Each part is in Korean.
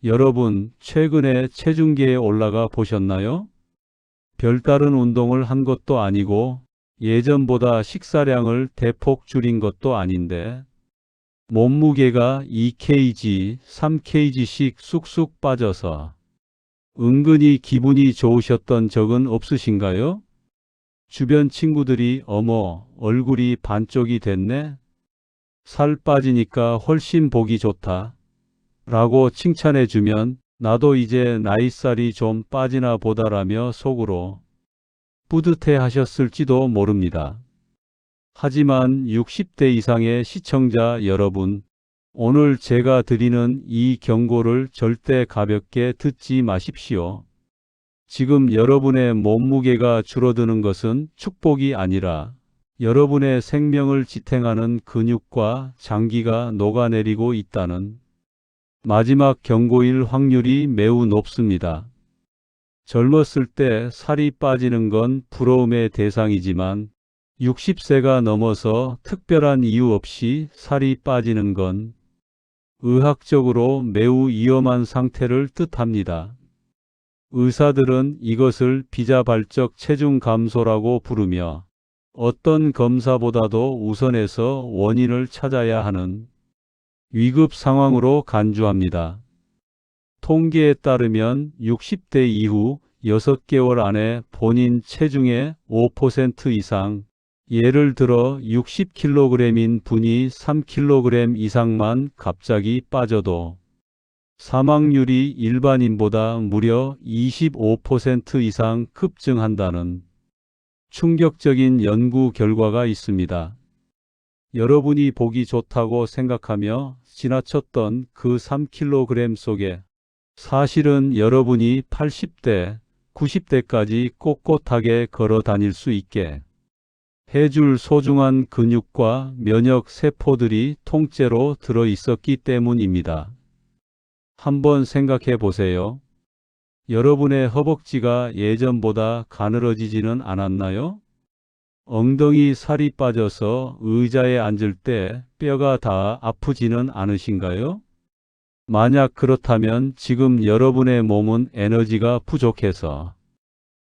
여러분, 최근에 체중계에 올라가 보셨나요? 별다른 운동을 한 것도 아니고 예전보다 식사량을 대폭 줄인 것도 아닌데 몸무게가 2kg, 3kg씩 쑥쑥 빠져서 은근히 기분이 좋으셨던 적은 없으신가요? 주변 친구들이 어머, 얼굴이 반쪽이 됐네? 살 빠지니까 훨씬 보기 좋다 라고 칭찬해주면 나도 이제 나이살이 좀 빠지나 보다라며 속으로 뿌듯해 하셨을지도 모릅니다. 하지만 60대 이상의 시청자 여러분, 오늘 제가 드리는 이 경고를 절대 가볍게 듣지 마십시오. 지금 여러분의 몸무게가 줄어드는 것은 축복이 아니라 여러분의 생명을 지탱하는 근육과 장기가 녹아내리고 있다는 마지막 경고일 확률이 매우 높습니다. 젊었을 때 살이 빠지는 건 부러움의 대상이지만 60세가 넘어서 특별한 이유 없이 살이 빠지는 건 의학적으로 매우 위험한 상태를 뜻합니다. 의사들은 이것을 비자발적 체중 감소라고 부르며 어떤 검사보다도 우선해서 원인을 찾아야 하는 위급 상황으로 간주합니다. 통계에 따르면 60대 이후 6개월 안에 본인 체중의 5% 이상, 예를 들어 60kg인 분이 3kg 이상만 갑자기 빠져도 사망률이 일반인보다 무려 25% 이상 급증한다는 충격적인 연구 결과가 있습니다. 여러분이 보기 좋다고 생각하며 지나쳤던 그 3kg 속에 사실은 여러분이 80대, 90대까지 꼿꼿하게 걸어 다닐 수 있게 해줄 소중한 근육과 면역 세포들이 통째로 들어 있었기 때문입니다. 한번 생각해 보세요. 여러분의 허벅지가 예전보다 가늘어지지는 않았나요? 엉덩이 살이 빠져서 의자에 앉을 때 뼈가 다 아프지는 않으신가요? 만약 그렇다면 지금 여러분의 몸은 에너지가 부족해서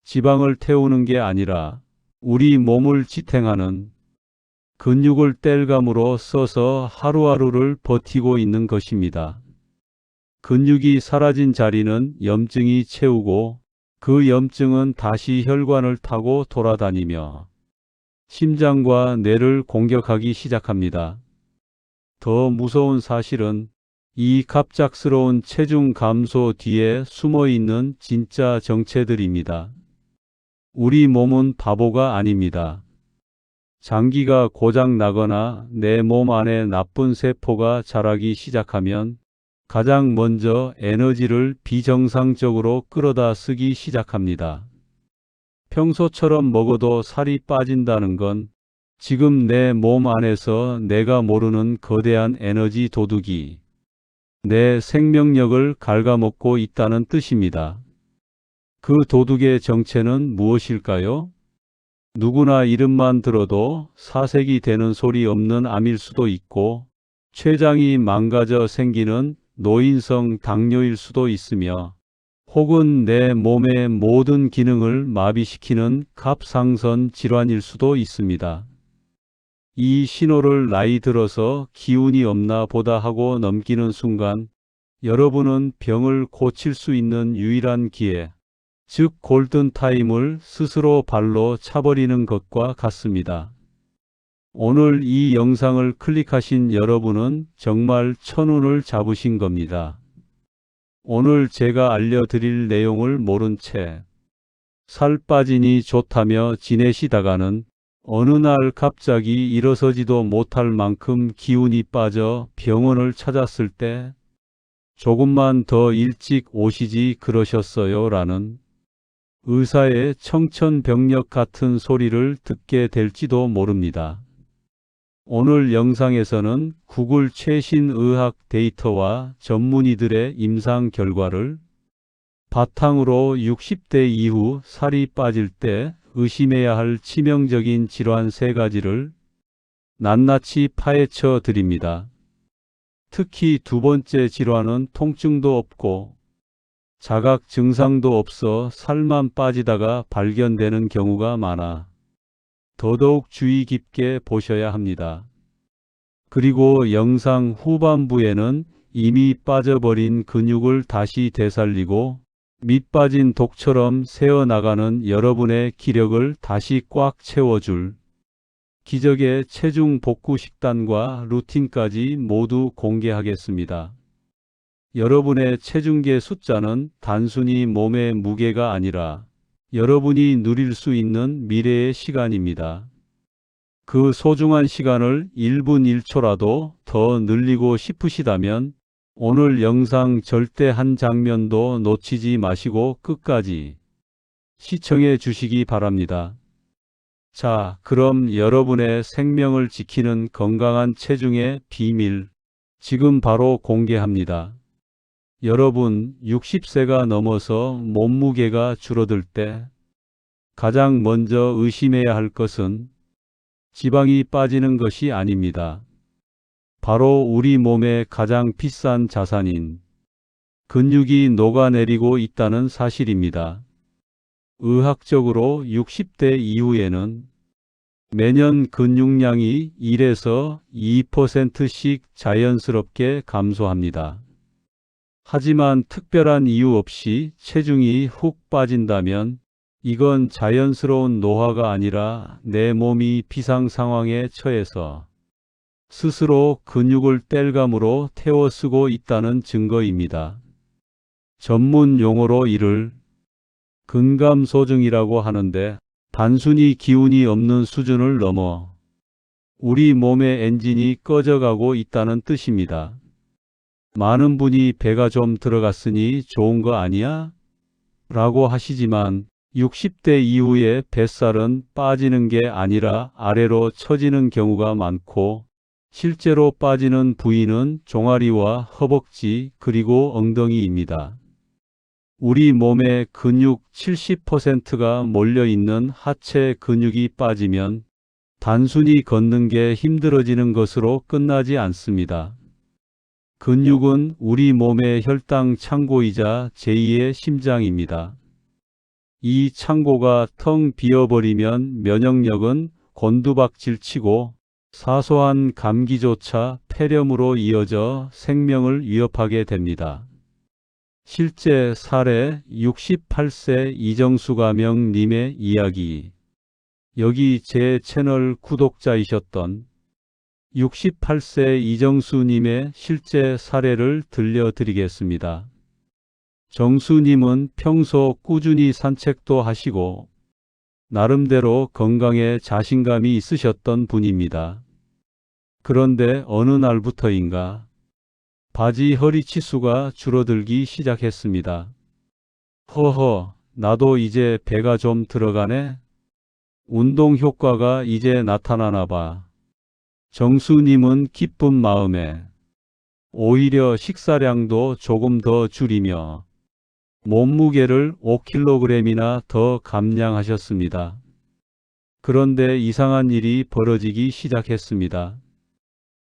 지방을 태우는 게 아니라 우리 몸을 지탱하는 근육을 땔감으로 써서 하루하루를 버티고 있는 것입니다. 근육이 사라진 자리는 염증이 채우고 그 염증은 다시 혈관을 타고 돌아다니며 심장과 뇌를 공격하기 시작합니다. 더 무서운 사실은 이 갑작스러운 체중 감소 뒤에 숨어 있는 진짜 정체들입니다. 우리 몸은 바보가 아닙니다. 장기가 고장 나거나 내 몸 안에 나쁜 세포가 자라기 시작하면 가장 먼저 에너지를 비정상적으로 끌어다 쓰기 시작합니다. 평소처럼 먹어도 살이 빠진다는 건 지금 내 몸 안에서 내가 모르는 거대한 에너지 도둑이 내 생명력을 갉아먹고 있다는 뜻입니다. 그 도둑의 정체는 무엇일까요? 누구나 이름만 들어도 사색이 되는 소리 없는 암일 수도 있고 췌장이 망가져 생기는 노인성 당뇨일 수도 있으며 혹은 내 몸의 모든 기능을 마비시키는 갑상선 질환일 수도 있습니다. 이 신호를 나이 들어서 기운이 없나 보다 하고 넘기는 순간 여러분은 병을 고칠 수 있는 유일한 기회, 즉 골든타임을 스스로 발로 차버리는 것과 같습니다. 오늘 이 영상을 클릭하신 여러분은 정말 천운을 잡으신 겁니다. 오늘 제가 알려드릴 내용을 모른 채 살 빠지니 좋다며 지내시다가는 어느 날 갑자기 일어서지도 못할 만큼 기운이 빠져 병원을 찾았을 때 조금만 더 일찍 오시지 그러셨어요 라는 의사의 청천벽력 같은 소리를 듣게 될지도 모릅니다. 오늘 영상에서는 구글 최신 의학 데이터와 전문의들의 임상 결과를 바탕으로 60대 이후 살이 빠질 때 의심해야 할 치명적인 질환 3가지를 낱낱이 파헤쳐 드립니다. 특히 두 번째 질환은 통증도 없고 자각 증상도 없어 살만 빠지다가 발견되는 경우가 많아 더더욱 주의 깊게 보셔야 합니다. 그리고 영상 후반부에는 이미 빠져버린 근육을 다시 되살리고 밑 빠진 독처럼 새어나가는 여러분의 기력을 다시 꽉 채워줄 기적의 체중 복구 식단과 루틴까지 모두 공개하겠습니다. 여러분의 체중계 숫자는 단순히 몸의 무게가 아니라 여러분이 누릴 수 있는 미래의 시간입니다. 그 소중한 시간을 1분 1초라도 더 늘리고 싶으시다면 오늘 영상 절대 한 장면도 놓치지 마시고 끝까지 시청해 주시기 바랍니다. 자, 그럼 여러분의 생명을 지키는 건강한 체중의 비밀 지금 바로 공개합니다. 여러분, 60세가 넘어서 몸무게가 줄어들 때 가장 먼저 의심해야 할 것은 지방이 빠지는 것이 아닙니다. 바로 우리 몸의 가장 비싼 자산인 근육이 녹아내리고 있다는 사실입니다. 의학적으로 60대 이후에는 매년 근육량이 1에서 2%씩 자연스럽게 감소합니다. 하지만 특별한 이유 없이 체중이 훅 빠진다면 이건 자연스러운 노화가 아니라 내 몸이 비상 상황에 처해서 스스로 근육을 땔감으로 태워 쓰고 있다는 증거입니다. 전문 용어로 이를 근감소증이라고 하는데 단순히 기운이 없는 수준을 넘어 우리 몸의 엔진이 꺼져가고 있다는 뜻입니다. 많은 분이 배가 좀 들어갔으니 좋은 거 아니야? 라고 하시지만 60대 이후에 뱃살은 빠지는 게 아니라 아래로 처지는 경우가 많고 실제로 빠지는 부위는 종아리와 허벅지 그리고 엉덩이입니다. 우리 몸의 근육 70%가 몰려있는 하체 근육이 빠지면 단순히 걷는 게 힘들어지는 것으로 끝나지 않습니다. 근육은 우리 몸의 혈당 창고이자 제2의 심장입니다. 이 창고가 텅 비어버리면 면역력은 곤두박질치고 사소한 감기조차 폐렴으로 이어져 생명을 위협하게 됩니다. 실제 사례 68세 이정수가명님의 이야기. 여기 제 채널 구독자이셨던 68세 이정수님의 실제 사례를 들려드리겠습니다. 정수님은 평소 꾸준히 산책도 하시고 나름대로 건강에 자신감이 있으셨던 분입니다. 그런데 어느 날부터인가 바지 허리 치수가 줄어들기 시작했습니다. 허허, 나도 이제 배가 좀 들어가네? 운동 효과가 이제 나타나나 봐. 정수님은 기쁜 마음에 오히려 식사량도 조금 더 줄이며 몸무게를 5kg이나 더 감량하셨습니다. 그런데 이상한 일이 벌어지기 시작했습니다.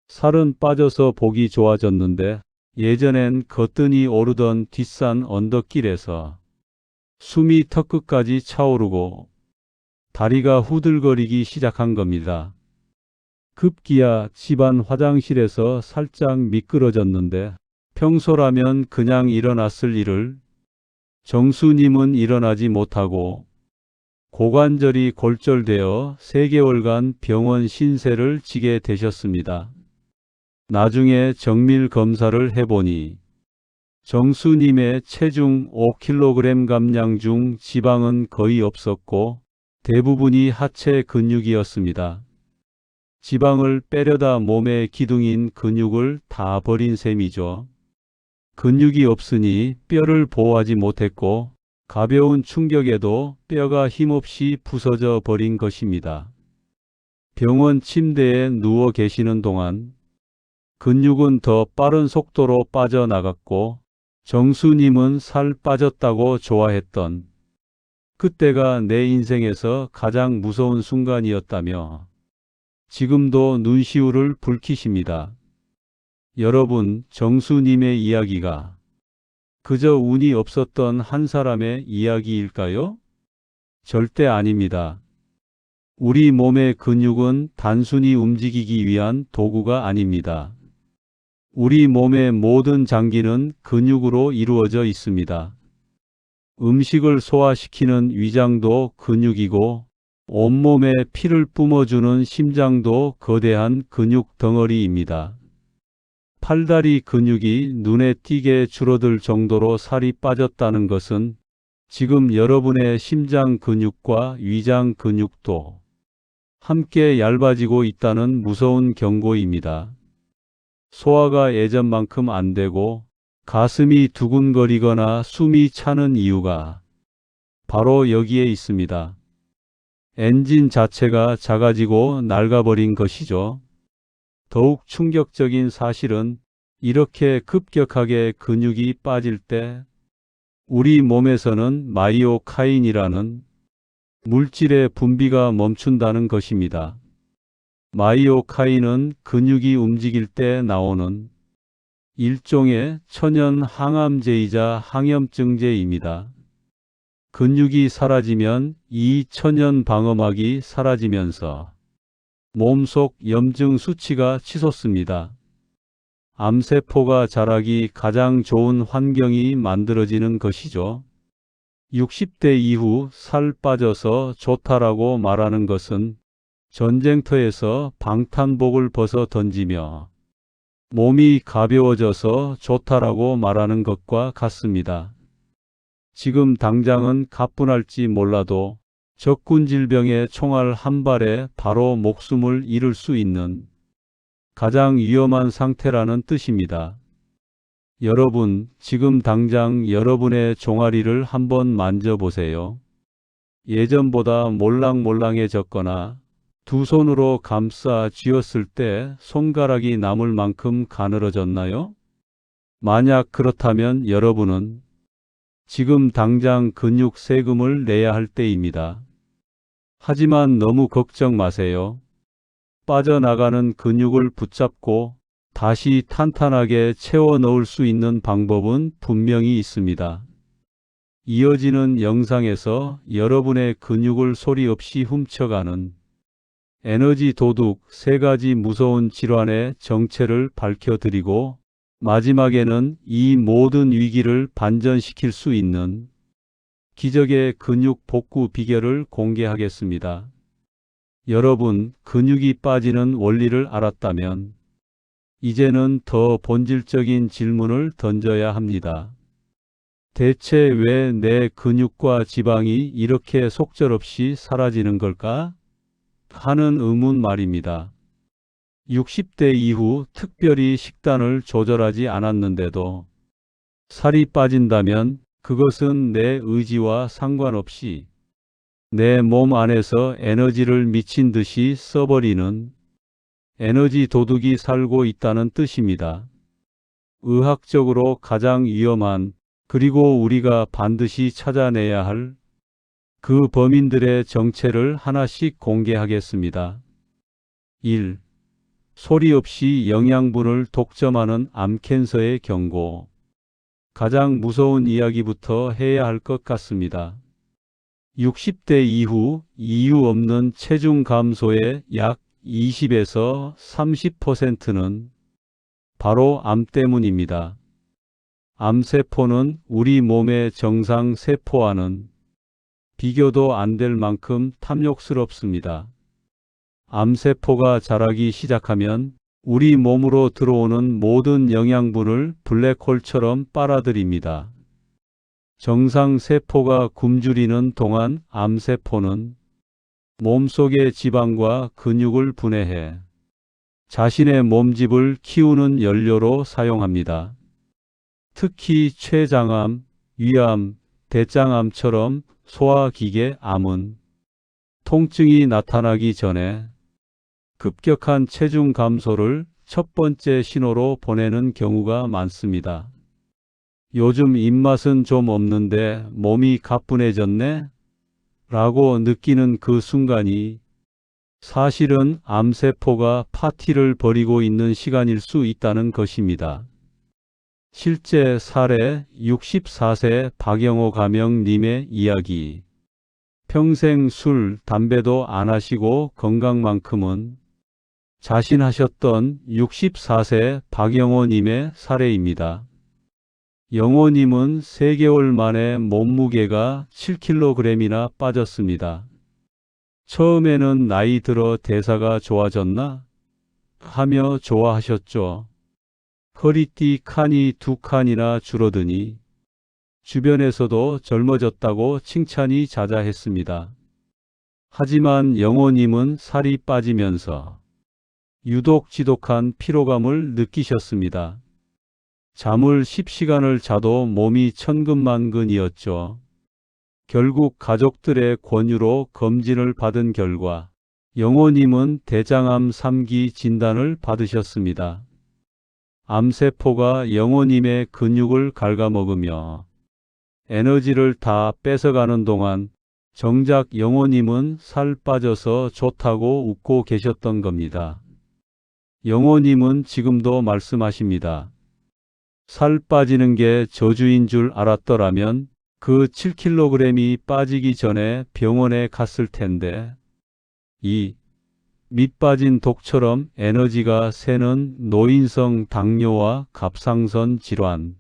살은 빠져서 보기 좋아졌는데 예전엔 거뜬히 오르던 뒷산 언덕길에서 숨이 턱끝까지 차오르고 다리가 후들거리기 시작한 겁니다. 급기야 집안 화장실에서 살짝 미끄러졌는데 평소라면 그냥 일어났을 일을 정수님은 일어나지 못하고 고관절이 골절되어 3개월간 병원 신세를 지게 되셨습니다. 나중에 정밀 검사를 해보니 정수님의 체중 5kg 감량 중 지방은 거의 없었고 대부분이 하체 근육이었습니다. 지방을 빼려다 몸의 기둥인 근육을 다 버린 셈이죠. 근육이 없으니 뼈를 보호하지 못했고 가벼운 충격에도 뼈가 힘없이 부서져 버린 것입니다. 병원 침대에 누워 계시는 동안 근육은 더 빠른 속도로 빠져나갔고 정수님은 살 빠졌다고 좋아했던 그때가 내 인생에서 가장 무서운 순간이었다며 지금도 눈시울을 붉히십니다. 여러분, 정수님의 이야기가 그저 운이 없었던 한 사람의 이야기일까요? 절대 아닙니다. 우리 몸의 근육은 단순히 움직이기 위한 도구가 아닙니다. 우리 몸의 모든 장기는 근육으로 이루어져 있습니다. 음식을 소화시키는 위장도 근육이고 온몸에 피를 뿜어주는 심장도 거대한 근육 덩어리입니다. 팔다리 근육이 눈에 띄게 줄어들 정도로 살이 빠졌다는 것은 지금 여러분의 심장 근육과 위장 근육도 함께 얇아지고 있다는 무서운 경고입니다. 소화가 예전만큼 안 되고 가슴이 두근거리거나 숨이 차는 이유가 바로 여기에 있습니다. 엔진 자체가 작아지고 낡아버린 것이죠. 더욱 충격적인 사실은 이렇게 급격하게 근육이 빠질 때 우리 몸에서는 마이오카인이라는 물질의 분비가 멈춘다는 것입니다. 마이오카인은 근육이 움직일 때 나오는 일종의 천연 항암제이자 항염증제입니다. 근육이 사라지면 이 천연 방어막이 사라지면서 몸속 염증 수치가 치솟습니다. 암세포가 자라기 가장 좋은 환경이 만들어지는 것이죠. 60대 이후 살 빠져서 좋다라고 말하는 것은 전쟁터에서 방탄복을 벗어 던지며 몸이 가벼워져서 좋다라고 말하는 것과 같습니다. 지금 당장은 가뿐할지 몰라도 적군 질병의 총알 한 발에 바로 목숨을 잃을 수 있는 가장 위험한 상태라는 뜻입니다. 여러분, 지금 당장 여러분의 종아리를 한번 만져보세요. 예전보다 몰랑몰랑해졌거나 두 손으로 감싸 쥐었을 때 손가락이 남을 만큼 가늘어졌나요? 만약 그렇다면 여러분은 지금 당장 근육 세금을 내야 할 때입니다. 하지만 너무 걱정 마세요. 빠져나가는 근육을 붙잡고 다시 탄탄하게 채워 넣을 수 있는 방법은 분명히 있습니다. 이어지는 영상에서 여러분의 근육을 소리 없이 훔쳐가는 에너지 도둑 3가지 무서운 질환의 정체를 밝혀드리고 마지막에는 이 모든 위기를 반전시킬 수 있는 기적의 근육 복구 비결을 공개하겠습니다. 여러분, 근육이 빠지는 원리를 알았다면 이제는 더 본질적인 질문을 던져야 합니다. 대체 왜 내 근육과 지방이 이렇게 속절없이 사라지는 걸까? 하는 의문 말입니다. 60대 이후 특별히 식단을 조절하지 않았는데도 살이 빠진다면 그것은 내 의지와 상관없이 내 몸 안에서 에너지를 미친 듯이 써버리는 에너지 도둑이 살고 있다는 뜻입니다. 의학적으로 가장 위험한 그리고 우리가 반드시 찾아내야 할 그 범인들의 정체를 하나씩 공개하겠습니다. 1. 소리 없이 영양분을 독점하는 암캔서의 경고. 가장 무서운 이야기부터 해야 할 것 같습니다. 60대 이후 이유 없는 체중 감소의 약 20에서 30%는 바로 암 때문입니다. 암세포는 우리 몸의 정상 세포와는 비교도 안 될 만큼 탐욕스럽습니다. 암세포가 자라기 시작하면 우리 몸으로 들어오는 모든 영양분을 블랙홀처럼 빨아들입니다. 정상 세포가 굶주리는 동안 암세포는 몸속의 지방과 근육을 분해해 자신의 몸집을 키우는 연료로 사용합니다. 특히 췌장암, 위암, 대장암처럼 소화기계 암은 통증이 나타나기 전에 급격한 체중 감소를 첫 번째 신호로 보내는 경우가 많습니다. 요즘 입맛은 좀 없는데 몸이 가뿐해졌네? 라고 느끼는 그 순간이 사실은 암세포가 파티를 벌이고 있는 시간일 수 있다는 것입니다. 실제 사례 64세 박영호 가명님의 이야기. 평생 술, 담배도 안 하시고 건강만큼은 자신하셨던 64세 박영호님의 사례입니다. 영호님은 3개월 만에 몸무게가 7kg이나 빠졌습니다. 처음에는 나이 들어 대사가 좋아졌나? 하며 좋아하셨죠. 허리띠 칸이 2칸이나 줄어드니 주변에서도 젊어졌다고 칭찬이 자자했습니다. 하지만 영호님은 살이 빠지면서 유독 지독한 피로감을 느끼셨습니다. 잠을 10시간을 자도 몸이 천근만근이었죠. 결국 가족들의 권유로 검진을 받은 결과 영호님은 대장암 3기 진단을 받으셨습니다. 암세포가 영호님의 근육을 갉아먹으며 에너지를 다 뺏어가는 동안 정작 영호님은 살 빠져서 좋다고 웃고 계셨던 겁니다. 영호님은 지금도 말씀하십니다. 살 빠지는 게 저주인 줄 알았더라면 그 7kg이 빠지기 전에 병원에 갔을 텐데. 이 밑 빠진 독처럼 에너지가 새는 노인성 당뇨와 갑상선 질환.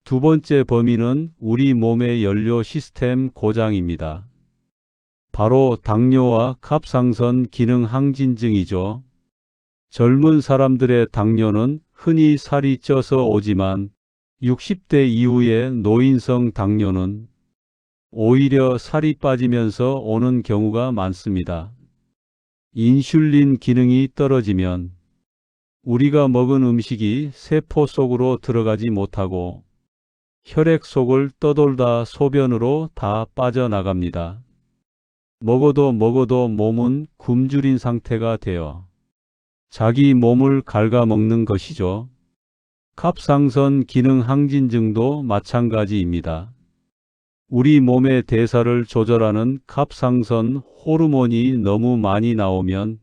두 번째 범인은 우리 몸의 연료 시스템 고장입니다. 바로 당뇨와 갑상선 기능 항진증이죠. 젊은 사람들의 당뇨는 흔히 살이 쪄서 오지만 60대 이후의 노인성 당뇨는 오히려 살이 빠지면서 오는 경우가 많습니다. 인슐린 기능이 떨어지면 우리가 먹은 음식이 세포 속으로 들어가지 못하고 혈액 속을 떠돌다 소변으로 다 빠져나갑니다. 먹어도 몸은 굶주린 상태가 되어 자기 몸을 갉아먹는 것이죠. 갑상선 기능 항진증도 마찬가지입니다. 우리 몸의 대사를 조절하는 갑상선 호르몬이 너무 많이 나오면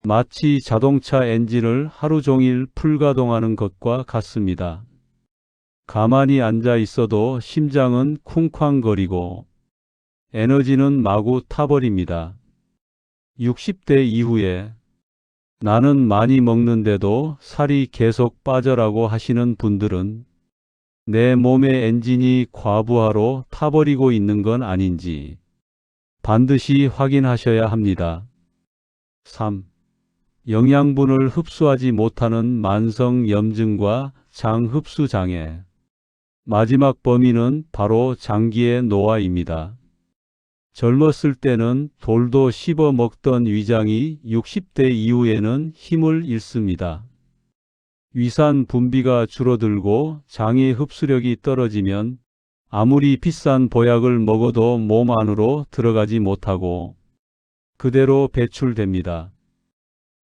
마치 자동차 엔진을 하루 종일 불가동하는 것과 같습니다. 가만히 앉아 있어도 심장은 쿵쾅거리고 에너지는 마구 타버립니다. 60대 이후에 나는 많이 먹는데도 살이 계속 빠져라고 하시는 분들은 내 몸의 엔진이 과부하로 타버리고 있는 건 아닌지 반드시 확인하셔야 합니다. 3. 영양분을 흡수하지 못하는 만성 염증과 장 흡수 장애. 마지막 범인은 바로 장기의 노화입니다. 젊었을 때는 돌도 씹어 먹던 위장이 60대 이후에는 힘을 잃습니다. 위산 분비가 줄어들고 장의 흡수력이 떨어지면 아무리 비싼 보약을 먹어도 몸 안으로 들어가지 못하고 그대로 배출됩니다.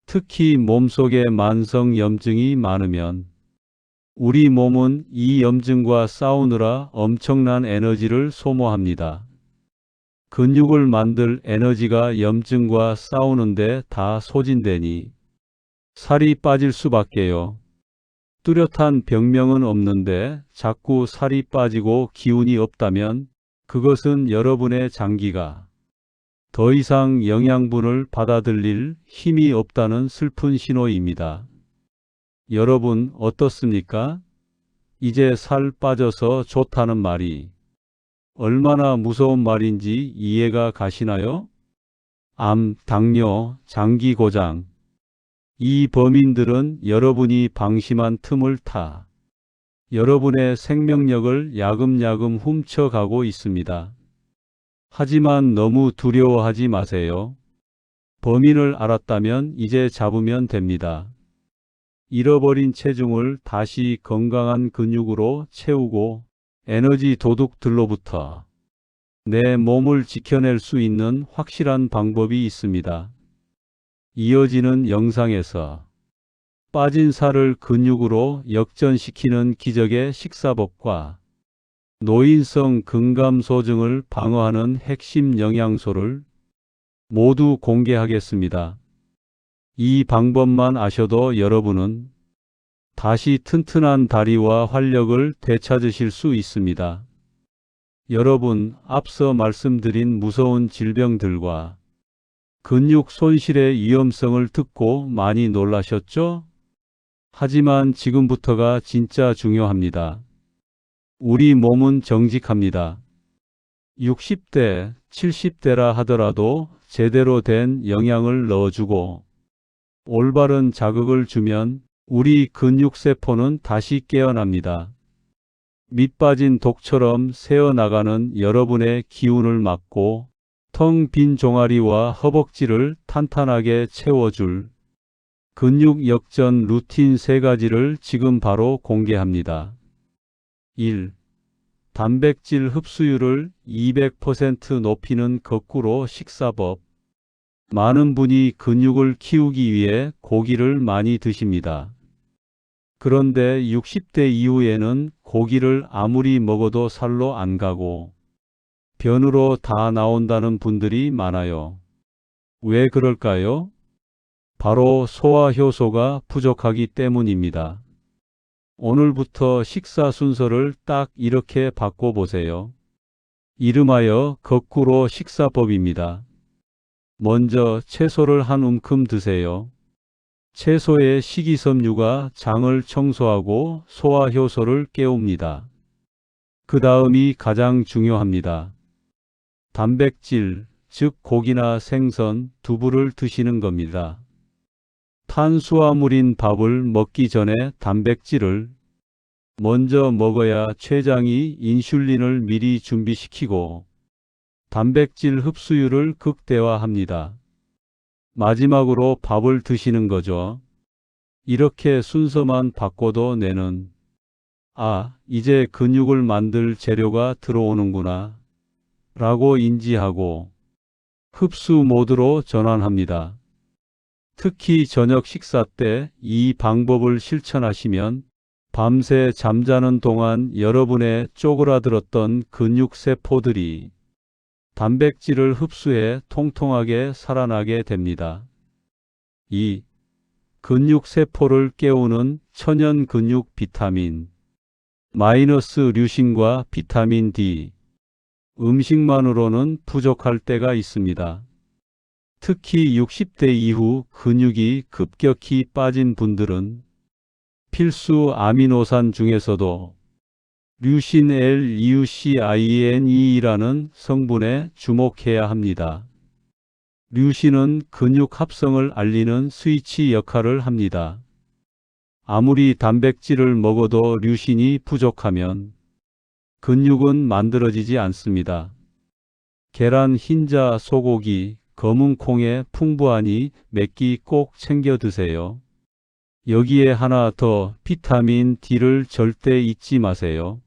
특히 몸속에 만성 염증이 많으면 우리 몸은 이 염증과 싸우느라 엄청난 에너지를 소모합니다. 근육을 만들 에너지가 염증과 싸우는데 다 소진되니 살이 빠질 수밖에요. 뚜렷한 병명은 없는데 자꾸 살이 빠지고 기운이 없다면 그것은 여러분의 장기가 더 이상 영양분을 받아들일 힘이 없다는 슬픈 신호입니다. 여러분 어떻습니까? 이제 살 빠져서 좋다는 말이 얼마나 무서운 말인지 이해가 가시나요? 암, 당뇨, 장기 고장. 이 범인들은 여러분이 방심한 틈을 타 여러분의 생명력을 야금야금 훔쳐가고 있습니다. 하지만 너무 두려워하지 마세요. 범인을 알았다면 이제 잡으면 됩니다. 잃어버린 체중을 다시 건강한 근육으로 채우고 에너지 도둑들로부터 내 몸을 지켜낼 수 있는 확실한 방법이 있습니다. 이어지는 영상에서 빠진 살을 근육으로 역전시키는 기적의 식사법과 노인성 근감소증을 방어하는 핵심 영양소를 모두 공개하겠습니다. 이 방법만 아셔도 여러분은 다시 튼튼한 다리와 활력을 되찾으실 수 있습니다. 여러분, 앞서 말씀드린 무서운 질병들과 근육 손실의 위험성을 듣고 많이 놀라셨죠? 하지만 지금부터가 진짜 중요합니다. 우리 몸은 정직합니다. 60대, 70대라 하더라도 제대로 된 영양을 넣어주고 올바른 자극을 주면 우리 근육세포는 다시 깨어납니다. 밑 빠진 독처럼 새어나가는 여러분의 기운을 막고 텅 빈 종아리와 허벅지를 탄탄하게 채워줄 근육 역전 루틴 3가지를 지금 바로 공개합니다. 1. 단백질 흡수율을 200% 높이는 거꾸로 식사법. 많은 분이 근육을 키우기 위해 고기를 많이 드십니다. 그런데 60대 이후에는 고기를 아무리 먹어도 살로 안 가고 변으로 다 나온다는 분들이 많아요. 왜 그럴까요? 바로 소화효소가 부족하기 때문입니다. 오늘부터 식사 순서를 딱 이렇게 바꿔보세요. 이름하여 거꾸로 식사법입니다. 먼저 채소를 한 움큼 드세요. 채소의 식이섬유가 장을 청소하고 소화효소를 깨웁니다. 그 다음이 가장 중요합니다. 단백질, 즉 고기나 생선, 두부를 드시는 겁니다. 탄수화물인 밥을 먹기 전에 단백질을 먼저 먹어야 췌장이 인슐린을 미리 준비시키고 단백질 흡수율을 극대화합니다. 마지막으로 밥을 드시는 거죠. 이렇게 순서만 바꿔도 뇌는 이제 근육을 만들 재료가 들어오는구나 라고 인지하고 흡수 모드로 전환합니다. 특히 저녁 식사 때 이 방법을 실천하시면 밤새 잠자는 동안 여러분의 쪼그라들었던 근육세포들이 단백질을 흡수해 통통하게 살아나게 됩니다. 2. 근육세포를 깨우는 천연 근육 비타민 류신과 비타민 D. 음식만으로는 부족할 때가 있습니다. 특히 60대 이후 근육이 급격히 빠진 분들은 필수 아미노산 중에서도 류신 Leucine라는 성분에 주목해야 합니다. 류신은 근육 합성을 알리는 스위치 역할을 합니다. 아무리 단백질을 먹어도 류신이 부족하면 근육은 만들어지지 않습니다. 계란, 흰자, 소고기, 검은 콩에 풍부하니 몇 끼 꼭 챙겨 드세요. 여기에 하나 더, 비타민 D를 절대 잊지 마세요.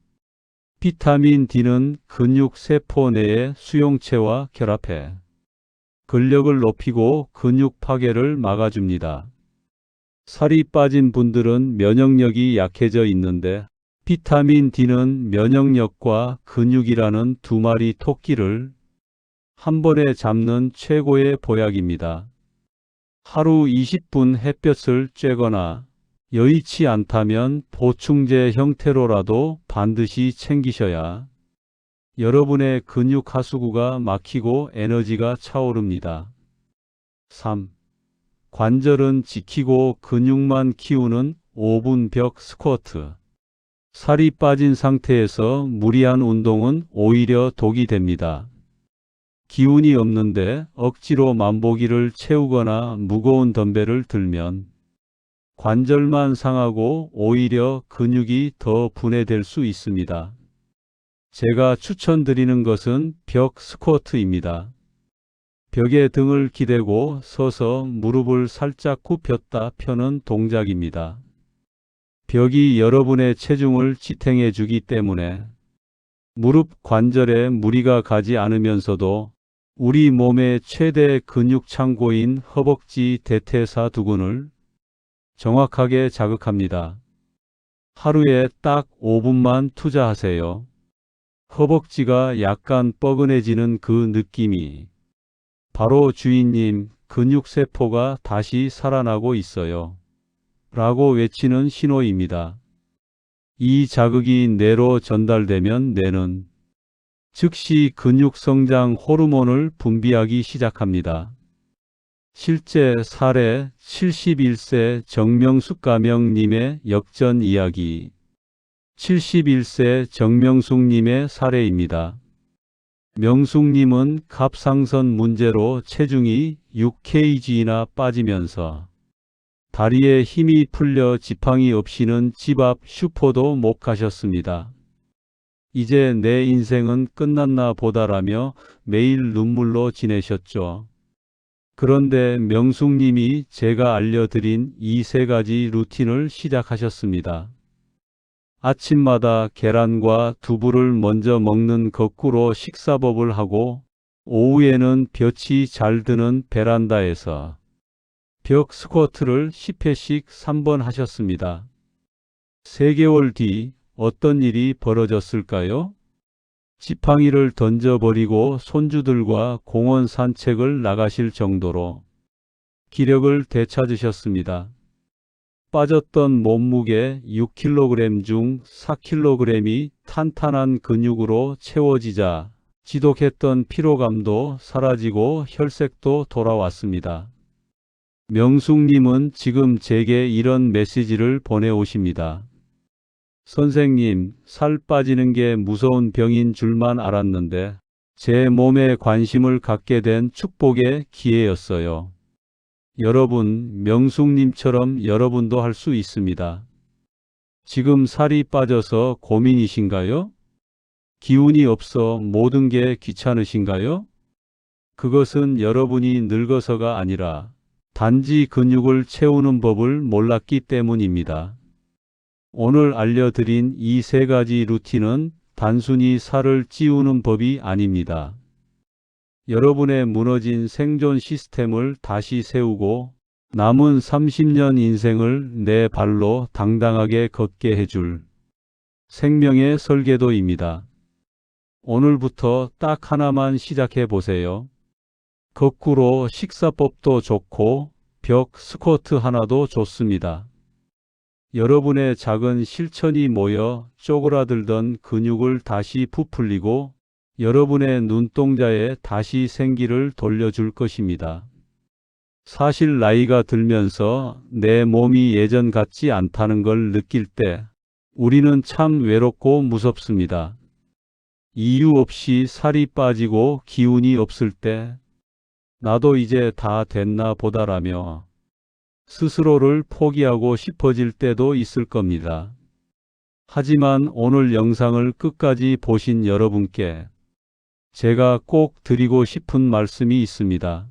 비타민 D는 근육 세포 내의 수용체와 결합해 근력을 높이고 근육 파괴를 막아줍니다. 살이 빠진 분들은 면역력이 약해져 있는데 비타민 D는 면역력과 근육이라는 두 마리 토끼를 한 번에 잡는 최고의 보약입니다. 하루 20분 햇볕을 쬐거나 여의치 않다면 보충제 형태로라도 반드시 챙기셔야 여러분의 근육 하수구가 막히고 에너지가 차오릅니다. 3. 관절은 지키고 근육만 키우는 5분 벽 스쿼트. 살이 빠진 상태에서 무리한 운동은 오히려 독이 됩니다. 기운이 없는데 억지로 만보기를 채우거나 무거운 덤벨을 들면 관절만 상하고 오히려 근육이 더 분해될 수 있습니다. 제가 추천드리는 것은 벽 스쿼트입니다. 벽에 등을 기대고 서서 무릎을 살짝 굽혔다 펴는 동작입니다. 벽이 여러분의 체중을 지탱해 주기 때문에 무릎 관절에 무리가 가지 않으면서도 우리 몸의 최대 근육 창고인 허벅지 대퇴사 두근을 정확하게 자극합니다. 하루에 딱 5분만 투자하세요. 허벅지가 약간 뻐근해지는 그 느낌이 바로 주인님 근육세포가 다시 살아나고 있어요. 라고 외치는 신호입니다. 이 자극이 뇌로 전달되면 뇌는 즉시 근육성장 호르몬을 분비하기 시작합니다. 실제 사례 71세 정명숙 가명님의 역전 이야기. 71세 정명숙님의 사례입니다. 명숙님은 갑상선 문제로 체중이 6kg나 빠지면서 다리에 힘이 풀려 지팡이 없이는 집 앞 슈퍼도 못 가셨습니다. 이제 내 인생은 끝났나 보다라며 매일 눈물로 지내셨죠. 그런데 명숙님이 제가 알려드린 이 3가지 루틴을 시작하셨습니다. 아침마다 계란과 두부를 먼저 먹는 거꾸로 식사법을 하고 오후에는 볕이 잘 드는 베란다에서 벽 스쿼트를 10회씩 3번 하셨습니다. 3개월 뒤 어떤 일이 벌어졌을까요? 지팡이를 던져버리고 손주들과 공원 산책을 나가실 정도로 기력을 되찾으셨습니다. 빠졌던 몸무게 6kg 중 4kg이 탄탄한 근육으로 채워지자 지독했던 피로감도 사라지고 혈색도 돌아왔습니다. 명숙님은 지금 제게 이런 메시지를 보내오십니다. 선생님, 살 빠지는 게 무서운 병인 줄만 알았는데 제 몸에 관심을 갖게 된 축복의 기회였어요. 여러분, 명숙님처럼 여러분도 할 수 있습니다. 지금 살이 빠져서 고민이신가요? 기운이 없어 모든 게 귀찮으신가요? 그것은 여러분이 늙어서가 아니라 단지 근육을 채우는 법을 몰랐기 때문입니다. 오늘 알려드린 이 3가지 루틴은 단순히 살을 찌우는 법이 아닙니다. 여러분의 무너진 생존 시스템을 다시 세우고 남은 30년 인생을 내 발로 당당하게 걷게 해줄 생명의 설계도입니다. 오늘부터 딱 하나만 시작해 보세요. 거꾸로 식사법도 좋고 벽 스쿼트 하나도 좋습니다. 여러분의 작은 실천이 모여 쪼그라들던 근육을 다시 부풀리고 여러분의 눈동자에 다시 생기를 돌려줄 것입니다. 사실 나이가 들면서 내 몸이 예전 같지 않다는 걸 느낄 때 우리는 참 외롭고 무섭습니다. 이유 없이 살이 빠지고 기운이 없을 때 나도 이제 다 됐나 보다라며 스스로를 포기하고 싶어질 때도 있을 겁니다. 하지만 오늘 영상을 끝까지 보신 여러분께 제가 꼭 드리고 싶은 말씀이 있습니다.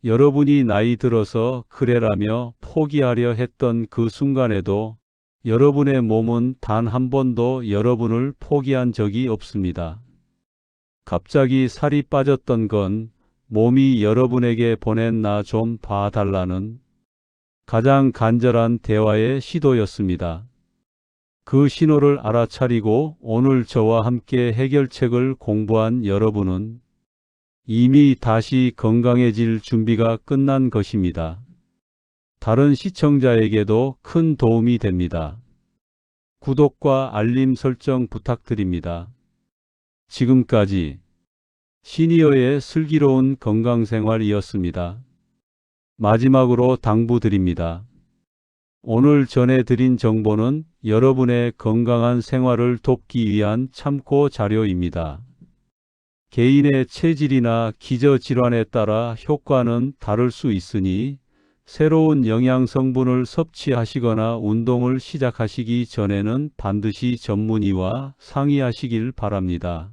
여러분이 나이 들어서 그래라며 포기하려 했던 그 순간에도 여러분의 몸은 단 한 번도 여러분을 포기한 적이 없습니다. 갑자기 살이 빠졌던 건 몸이 여러분에게 보낸 나 좀 봐달라는 가장 간절한 대화의 시도였습니다. 그 신호를 알아차리고 오늘 저와 함께 해결책을 공부한 여러분은 이미 다시 건강해질 준비가 끝난 것입니다. 다른 시청자에게도 큰 도움이 됩니다. 구독과 알림 설정 부탁드립니다. 지금까지 시니어의 슬기로운 건강생활이었습니다. 마지막으로 당부드립니다. 오늘 전해드린 정보는 여러분의 건강한 생활을 돕기 위한 참고 자료입니다. 개인의 체질이나 기저질환에 따라 효과는 다를 수 있으니 새로운 영양 성분을 섭취하시거나 운동을 시작하시기 전에는 반드시 전문의와 상의하시길 바랍니다.